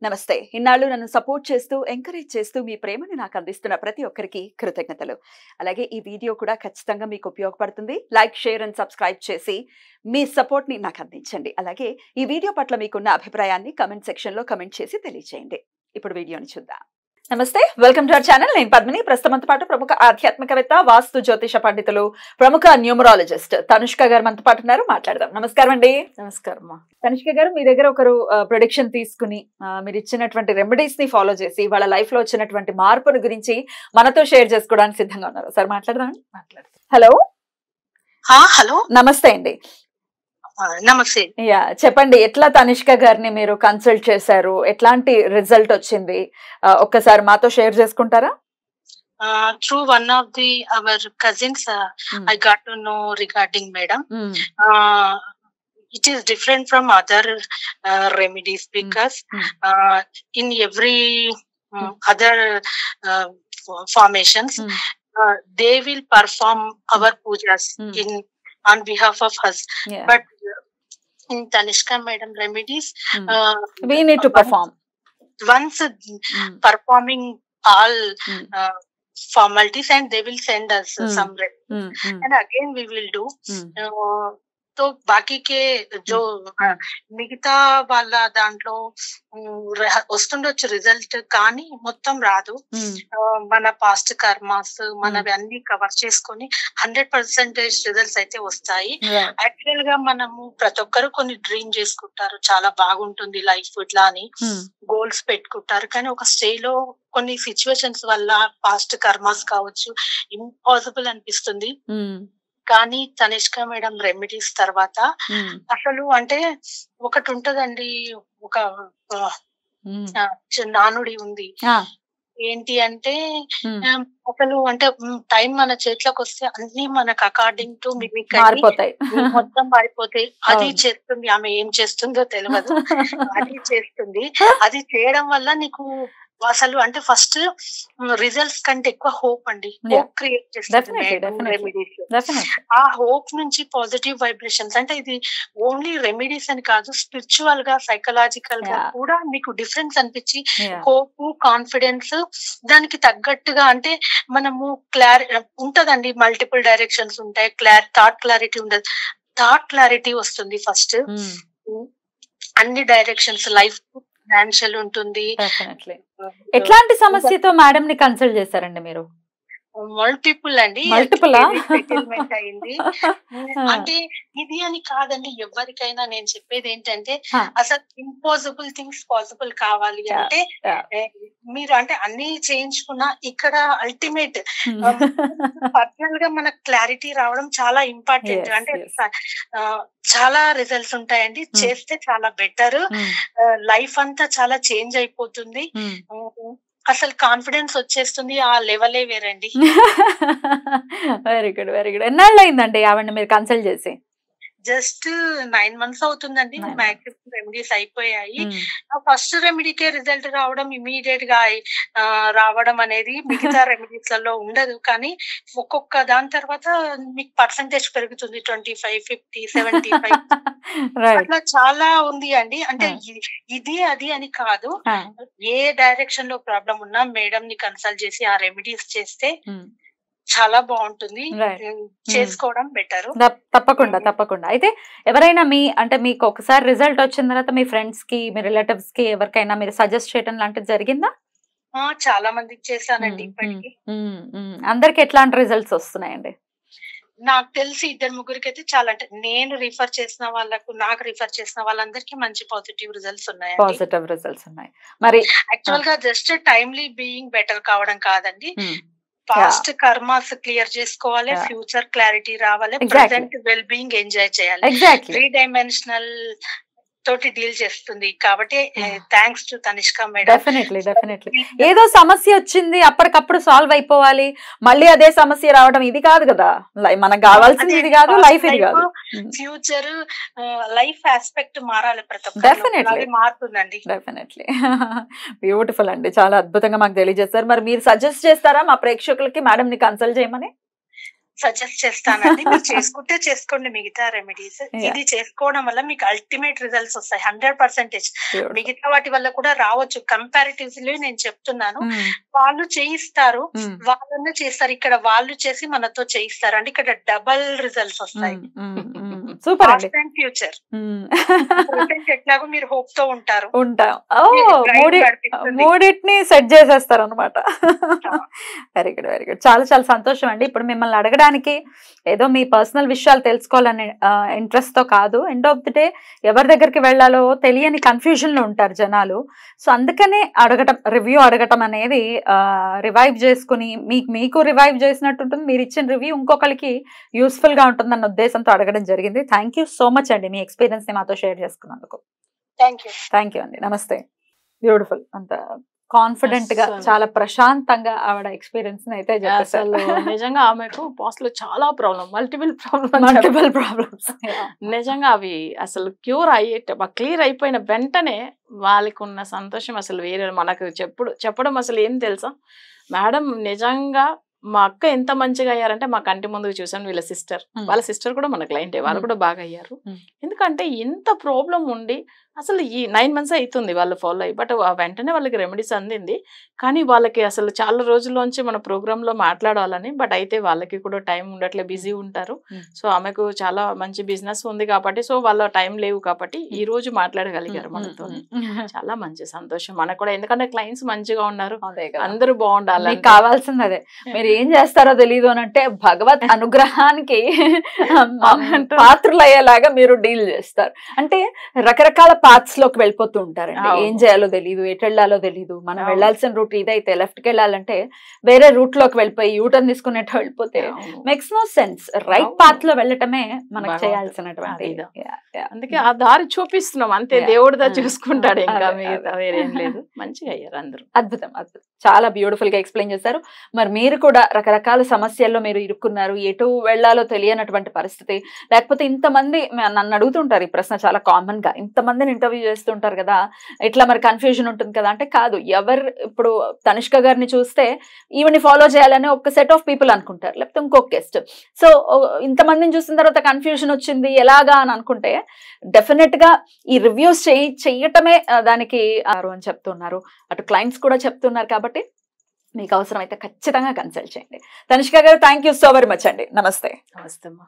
నమస్తే. ఇన్నాళ్ళు నన్ను సపోర్ట్ చేస్తూ, ఎంకరేజ్ చేస్తూ మీ ప్రేమను నాకు అందిస్తున్న ప్రతి ఒక్కరికి కృతజ్ఞతలు. అలాగే ఈ వీడియో కూడా ఖచ్చితంగా మీకు ఉపయోగపడుతుంది. లైక్, షేర్ అండ్ సబ్స్క్రైబ్ చేసి మీ సపోర్ట్‌ని నాకు అందించండి. అలాగే ఈ వీడియో పట్ల మీకున్న అభిప్రాయాన్ని కామెంట్ సెక్షన్‌లో కామెంట్ చేసి తెలియజేయండి. ఇప్పుడు వీడియోని చూద్దాం. నమస్తే, వెల్కమ్ టు అవర్ ఛానల్. నేను పద్మిని. ప్రస్తుతంతో పాటు ప్రముఖ ఆధ్యాత్మికవేత్త, వాస్తు జ్యోతిష పండితులు, ప్రముఖ న్యూమరాలజిస్ట్ తనుష్క గారు మనతో పాటు ఉన్నారు. మాట్లాడదాం. నమస్కారం అండి. నమస్కారం. తనుష్క గారు, మీ దగ్గర ఒకరు ప్రొడిక్షన్ తీసుకుని మీరు ఇచ్చినటువంటి రెమెడీస్ ని ఫాలో చేసి వాళ్ళ లైఫ్ లో వచ్చినటువంటి మార్పును గురించి మనతో షేర్ చేసుకోవడానికి సిద్ధంగా ఉన్నారు. సార్ మాట్లాడదాం. హలో. హలో, నమస్తే అండి. నమస్తే. యా, చెప్పండి. ఎట్లా తనిష్క గారిని మీరు కన్సల్ట్ చేశారు? ఎట్లాంటి రిజల్ట్ వచ్చింది? ఒక్కసారి మాతో షేర్ చేసుకుంటారా? Through one of our cousins, I got to know regarding madam. It is different from other remedies because in every other formations, they will perform our pujas on behalf of us. Yeah. But in Tanishka madam remedies, We need to perform. once performing all formalities, and they will send us some remedy, and again we will do. तो बाकी के जो మిగతా వాళ్ళ దాంట్లో వస్తుండొచ్చు result, కానీ మొత్తం రాదు. మన పాస్ట్ కర్మాస్ మనవి అన్ని కవర్ చేసుకొని 100% రిజల్ట్స్ అయితే వస్తాయి. యాక్చువల్ గా మనము ప్రతి ఒక్కరు కొన్ని డ్రీమ్ చేసుకుంటారు, చాలా బాగుంటుంది లైఫ్ ఇట్లా అని గోల్స్ పెట్టుకుంటారు. కానీ ఒక స్టేజ్ లో కొన్ని సిచ్యువేషన్స్ వల్ల పాస్ట్ కర్మాస్ కావచ్చు ఇంపాసిబుల్ అనిపిస్తుంది. కానీ తనిష్క మేడం రెమెడీస్ తర్వాత అసలు అంటే ఒకటి ఉంటదండి, ఒక నానుడి ఉంది. ఏంటి అంటే అసలు అంటే టైం మన చేతిలోకి వస్తే అన్ని మనకు అకార్డింగ్ టు మిమిక్ మొత్తం మారిపోతాయి. అది చేస్తుంది, ఆమె ఏం చేస్తుందో తెలియదు, అది చేస్తుంది. అది చేయడం వల్ల నీకు అసలు అంటే ఫస్ట్ రిజల్ట్స్ కంటే ఎక్కువ హోప్ అండి, హోప్ క్రియేట్ చేస్తుంది రెమెడీస్. ఆ హోప్ నుంచి పాజిటివ్ వైబ్రేషన్స్, అంటే ఇది ఓన్లీ రెమెడీస్ అని కాదు, స్పిరిచువల్ గా సైకలాజికల్ గా కూడా మీకు డిఫరెన్స్ అనిపించి హోప్, కాన్ఫిడెన్స్ దానికి తగ్గట్టుగా, అంటే మనము ఉంటదండి, మల్టిపుల్ డైరెక్షన్స్ ఉంటాయి, థాట్ క్లారిటీ ఉండదు, థాట్ క్లారిటీ వస్తుంది ఫస్ట్. అన్ని డైరెక్షన్స్ లైఫ్ ఫైనాన్షియల్ ఉంటుంది. ఎట్లాంటి సమస్యతో మేడం ని కన్సల్ట్ చేశారండి మీరు? మల్టిపుల్ అండి, సెటిల్మెంట్ అయింది. అంటే ఇది అని కాదండి, ఎవరికైనా నేను చెప్పేది ఏంటంటే అసలు ఇంపాసిబుల్ థింగ్స్ పాసిబుల్ కావాలి అంటే మీరు అంటే అన్ని చేయించుకున్నా ఇక్కడ అల్టిమేట్ పర్సనల్ గా మనకు క్లారిటీ రావడం చాలా ఇంపార్టెంట్. అంటే చాలా రిజల్ట్స్ ఉంటాయండి, చేస్తే చాలా బెటర్, లైఫ్ అంతా చాలా చేంజ్ అయిపోతుంది, అసలు కాన్ఫిడెన్స్ వచ్చేస్తుంది, ఆ లెవెలే వేరండి. Very good, very good. ఎన్నాళ్ళు అయిందండి ఆవిడ మీరు కన్సల్ట్ చేసి? జస్ట్ 9 months అవుతుందండి. మాక్సిమం రెమెడీస్ అయిపోయాయి. ఫస్ట్ రెమెడీకే రిజల్ట్ రావడం, ఇమీడియట్ గా రావడం అనేది మిగతా రెమెడీస్ లలో ఉండదు. కానీ ఒక్కొక్క దాని తర్వాత మీకు పర్సంటేజ్ పెరుగుతుంది, 25, 50, 75 అట్లా చాలా ఉంది అండి. అంటే ఇది అది అని కాదు, ఏ డైరెక్షన్ లో ప్రాబ్లం ఉన్నా మేడం ని కన్సల్ట్ చేసి ఆ రెమెడీస్ చేస్తే చాలా బాగుంటుంది, చేసుకోవడం బెటర్. తప్పకుండా తప్పకుండా. అయితే ఎవరైనా అంటే మీకు ఒకసారి రిజల్ట్ వచ్చిన తర్వాత మీ ఫ్రెండ్స్ కి, మీ రిలేటివ్స్ కి ఎవరికైనా మీరు సజెస్ట్ చేయడం లాంటిది జరిగిందా? చాలా మందికి చేశానండి ఇప్పటికి. అందరికి ఎట్లాంటి రిజల్ట్స్ వస్తున్నాయండి? నాకు తెలిసి 2-3 అయితే చాలా, అంటే నేను రిఫర్ చేసిన వాళ్ళకు, నాకు రిఫర్ చేసిన వాళ్ళందరికీ మంచి పాజిటివ్ రిజల్ట్స్ ఉన్నాయి. పాజిటివ్ రిజల్ట్స్ ఉన్నాయి. మరి యాక్చువల్ గా జస్ట్ టైమ్లీ బీయింగ్ బెటర్ కావడం కాదండి, పాస్ట్ కర్మాస్ క్లియర్ చేసుకోవాలి, ఫ్యూచర్ క్లారిటీ రావాలి, ప్రెసెంట్ వెల్ బీయింగ్ ఎంజాయ్ చేయాలి. 3 డైమెన్షనల్ తోటి డీల్ చేస్తుంది. కాబట్టి thanks to Tanishq madam. Definitely definitely. ఏదో సమస్య వచ్చింది అప్పటికప్పుడు సాల్వ్ అయిపోవాలి, మళ్ళీ అదే సమస్య రావడం ఇది కాదు కదా. మనకు కావాల్సింది ఇది కాదు, లైఫ్ ఇది కాదు. ఫ్యూచర్ లైఫ్ ఆస్పెక్ట్ మారాలి, ప్రతి ఒక్కరు డెఫినెట్లీ మారుతుందండి. డెఫినెట్లీ. బ్యూటిఫుల్ అండి, చాలా అద్భుతంగా మాకు తెలియజేస్తారు. మరి మీరు సజెస్ట్ చేస్తారా మా ప్రేక్షకులకి మేడం ని కన్సల్ట్ చేయమని? సజెస్ట్ చేస్తానండి. మీరు చేసుకుంటే చేసుకోండి మిగతా రెమెడీస్. ఇది చేసుకోవడం వల్ల మీకు అల్టిమేట్ రిజల్ట్స్ వస్తాయి 100%. మిగతా వాటి వల్ల కూడా రావచ్చు. కంపారిటివ్లీ నేను చెప్తున్నాను. వాళ్ళు చేయిస్తారు, వాళ్ళనే చేస్తారు. ఇక్కడ వాళ్ళు చేసి మనతో చేయిస్తారు అంటే ఇక్కడ డబల్ రిజల్ట్స్ వస్తాయి. సూపర్ ఫ్యూచర్ ఎట్లాగో మీరు హోప్ తో ఉంటారు. మూడింటిని సెట్ చేసేస్తారు అనమాట. Very good, very good. చాలా చాలా సంతోషం అండి. ఇప్పుడు మిమ్మల్ని అడగడానికి ఏదో మీ పర్సనల్ విషయాలు తెలుసుకోవాలనే ఇంట్రెస్ట్ తో కాదు. ఎండ్ ఆఫ్ ది డే ఎవరి దగ్గరికి వెళ్ళాలో తెలియని కన్ఫ్యూజన్ లో ఉంటారు జనాలు. సో అందుకనే రివ్యూ అడగటం అనేది రివైవ్ చేసుకుని మీకు రివైవ్ చేసినట్టు ఉంటుంది. మీరు ఇచ్చిన రివ్యూ ఇంకొకరికి యూస్ఫుల్ గా ఉంటుందన్న ఉద్దేశంతో అడగడం జరిగింది. థ్యాంక్ యూ సో మచ్ అండి మీ ఎక్స్పీరియన్స్ ని మాతో షేర్ చేసుకున్నందుకు. థ్యాంక్ యూ అండి. నమస్తే. బ్యూటిఫుల్. అంత కాన్ఫిడెంట్ గా చాలా ప్రశాంతంగా ఆవిడ ఎక్స్పీరియన్స్ అయితే అసలు నిజంగా ఆమెకు పాస్ట్ లో చాలా మల్టిపుల్ ప్రాబ్లమ్స్ నిజంగా అవి అసలు క్లియర్ అయిపోయిన వెంటనే వాళ్ళకి ఉన్న సంతోషం అసలు వేరే. మనకు చెప్పడం అసలు ఏం తెలుసా మేడం, నిజంగా మా అక్క ఎంత మంచిగా అయ్యారంటే మా కంటి ముందుకు చూసాను. వాళ్ళ సిస్టర్ కూడా మన క్లయింటే, వాళ్ళు కూడా బాగా అయ్యారు. ఎందుకంటే ఎంత ప్రాబ్లం ఉండి అసలు ఈ 9 months అవుతుంది వాళ్ళు ఫాలో అయ్యి, బట్ వెంటనే వాళ్ళకి రెమెడీస్ అందింది. కానీ వాళ్ళకి అసలు చాలా రోజుల్లోంచి మన ప్రోగ్రామ్ లో మాట్లాడాలని, బట్ అయితే వాళ్ళకి కూడా టైం ఉండట్లే, బిజీ ఉంటారు. సో ఆమెకు చాలా మంచి బిజినెస్ ఉంది కాబట్టి, సో వాళ్ళ టైం లేవు కాబట్టి ఈ రోజు మాట్లాడగలిగారు మనతో. చాలా మంచి సంతోషం మనకు కూడా, ఎందుకంటే క్లయింట్స్ మంచిగా ఉన్నారు, అందరూ బాగుండాలి. కావాల్సింది అదే. మీరు ఏం చేస్తారో తెలియదు అని అంటే భగవత్ అనుగ్రహానికి పాత్రలయ్యేలాగా మీరు డీల్ చేస్తారు. అంటే రకరకాల పాత్స్ లోకి వెళ్ళిపోతూ ఉంటారండి. ఏం చేయాలో తెలియదు, ఎటు వెళ్ళాలో తెలియదు. మనం వెళ్లాల్సిన రూట్ ఇదైతే లెఫ్ట్ కి వెళ్ళాలంటే వేరే రూట్ లోకి వెళ్ళిపోయి యూటర్న్ తీసుకునేట్టు వెళ్ళిపోతే makes no sense. Right path లో వెళ్ళటమే మనకు చేయాల్సినటువంటి. అందుకే ఆ దారి చూపిస్తున్నాం అంతే, దేవుడిదా చూసుకుంటాడు, ఇంకా వేరేం లేదు. మంచిగా అయ్యారు అందరూ. అద్భుతం, అద్భుతం. చాలా బ్యూటిఫుల్ గా ఎక్స్ప్లెయిన్ చేశారు. మరి మీరు కూడా రకరకాల సమస్యల్లో మీరు ఇరుక్కున్నారు, ఎటు వెళ్లాలో తెలియనటువంటి పరిస్థితి, లేకపోతే ఇంతమంది నన్ను అడుగుతుంటారు ఈ ప్రశ్న చాలా కామన్ గా, ఇంతమందిని ఇంటర్వ్యూ చేస్తుంటారు కదా, ఇట్లా మరి కన్ఫ్యూజన్ ఉంటుంది కదా అంటే కాదు. ఇప్పుడు తనిష్క గారిని చూస్తే ఈవిని ఫాలో చేయాలని ఒక సెట్ ఆఫ్ పీపుల్ అనుకుంటారు, లేకపోతే ఇంకొక గెస్ట్. సో ఇంతమందిని చూసిన తర్వాత కన్ఫ్యూజన్ వచ్చింది ఎలాగా అని అనుకుంటే డెఫినెట్ గా ఈ రివ్యూస్ చెయ్యటమే దానికి అని చెప్తున్నారు, అటు క్లయింట్స్ కూడా చెప్తున్నారు. కాబట్టి మీకు అవసరం అయితే ఖచ్చితంగా కన్సల్ట్ చేయండి. తనిష్క గారు, thank you so very much అండి. నమస్తే. నమస్తే అమ్మా.